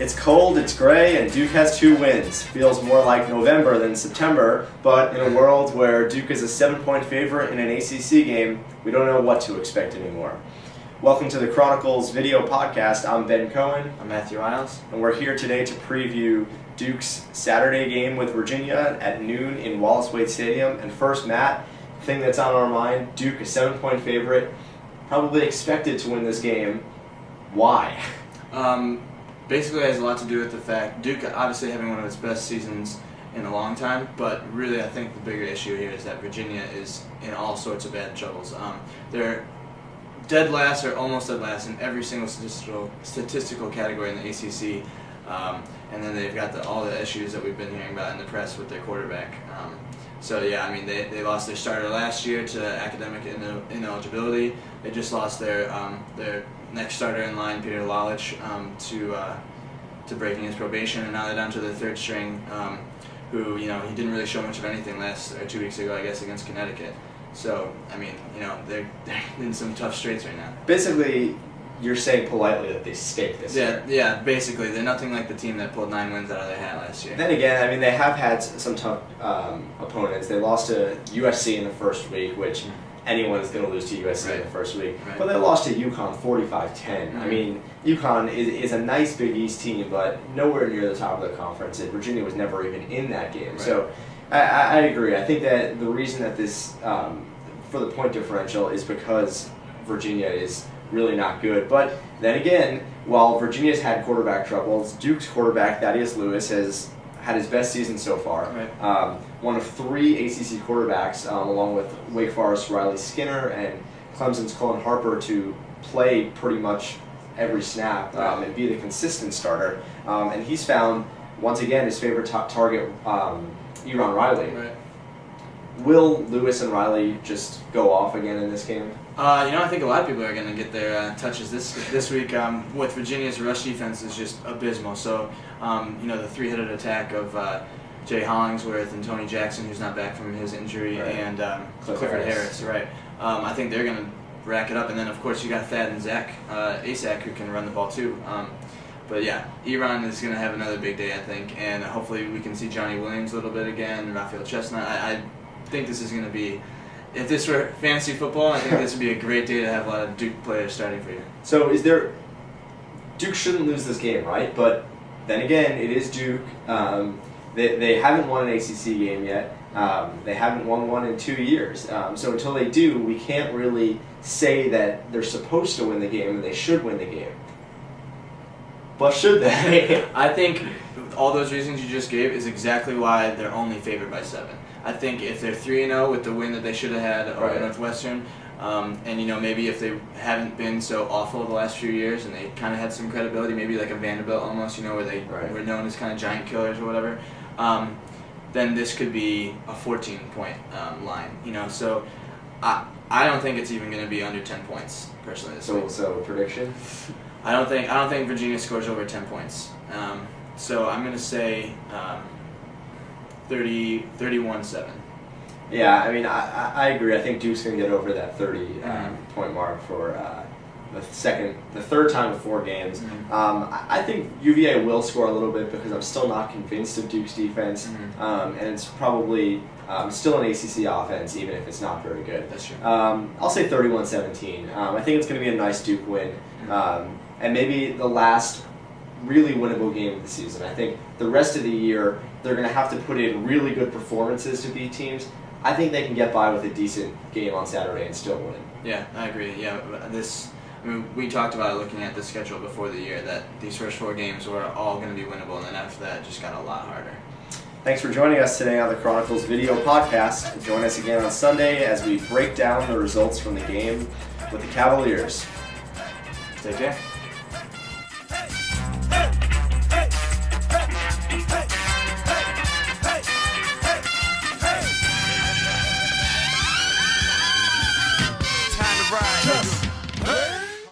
It's cold, it's gray, and Duke has 2 wins. Feels more like November than September, but in a world where Duke is a 7-point favorite in an ACC game, we don't know what to expect anymore. Welcome to the Chronicle's video podcast. I'm Ben Cohen. I'm Matthew Iles. And we're here today to preview Duke's Saturday game with Virginia at noon in Wallace-Wade Stadium. And first, Matt, the thing that's on our mind, Duke, a 7-point favorite, probably expected to win this game. Why? Basically, it has a lot to do with the fact Duke obviously having one of its best seasons in a long time, but really I think the bigger issue here is that Virginia is in all sorts of bad troubles. They're dead last or almost dead last in every single statistical category in the ACC, and then they've got all the issues that we've been hearing about in the press with their quarterback. They lost their starter last year to academic ineligibility. They just lost their next starter in line, Peter Lalich, to breaking his probation, and now they're down to their third string, who he didn't really show much of anything 2 weeks ago, I guess, against Connecticut. So they're in some tough straits right now. Basically, you're saying politely that they stink this year. Yeah, basically. They're nothing like the team that pulled 9 wins out of their hat last year. Then again, they have had some tough opponents. They lost to USC in the first week, which anyone is going to lose to USC in the first week. Right. But they lost to UConn 45-10. Mm-hmm. UConn is a nice Big East team, but nowhere near the top of the conference. And Virginia was never even in that game. Right. So I agree. I think that the reason that this, for the point differential, is because Virginia is really not good. But then again, while Virginia's had quarterback troubles, Duke's quarterback, Thaddeus Lewis, has had his best season so far. Right. One of 3 ACC quarterbacks, along with Wake Forest's Riley Skinner and Clemson's Cohen Harper, to play pretty much every snap and be the consistent starter. And he's found, once again, his favorite top target, Eron Riley. Right. Will Lewis and Riley just go off again in this game? I think a lot of people are going to get their touches this week. With Virginia's rush defense is just abysmal. So, the 3-headed attack of Jay Hollingsworth and Tony Jackson, who's not back from his injury, right, and Clifford Harris. Right. I think they're going to rack it up. And then, of course, you got Thad and Zach Asak, who can run the ball too. But yeah, Eron is going to have another big day, I think, and hopefully we can see Johnny Williams a little bit again, Raphael Chestnut. I think this is going to be, if this were fantasy football, I think this would be a great day to have a lot of Duke players starting for you. So Duke shouldn't lose this game, right? But then again, it is Duke. They haven't won an ACC game yet. They haven't won one in 2 years. So until they do, we can't really say that they're supposed to win the game and they should win the game. But should they? I think all those reasons you just gave is exactly why they're only favored by 7. I think if they're 3-0 with the win that they should have had over Northwestern, and maybe if they haven't been so awful the last few years and they kind of had some credibility, maybe like a Vanderbilt almost, where they were known as kind of giant killers or whatever, then this could be a 14-point line. So I don't think it's even going to be under 10 points personally this week. So prediction? I don't think Virginia scores over 10 points. So I'm going to say 31-7. Yeah, I agree. I think Duke's going to get over that 30-point mark for the third time in 4 games. Mm-hmm. I think UVA will score a little bit because I'm still not convinced of Duke's defense, and it's probably still an ACC offense, even if it's not very good. That's true. I'll say 31-17. I think it's going to be a nice Duke win, and maybe the last really winnable game of the season. I think the rest of the year they're going to have to put in really good performances to beat teams. I think they can get by with a decent game on Saturday and still win. Yeah, I agree. Yeah, we talked about it looking at the schedule before the year that these first 4 games were all going to be winnable, and then after that it just got a lot harder. Thanks for joining us today on the Chronicle's video podcast. Join us again on Sunday as we break down the results from the game with the Cavaliers. Take care.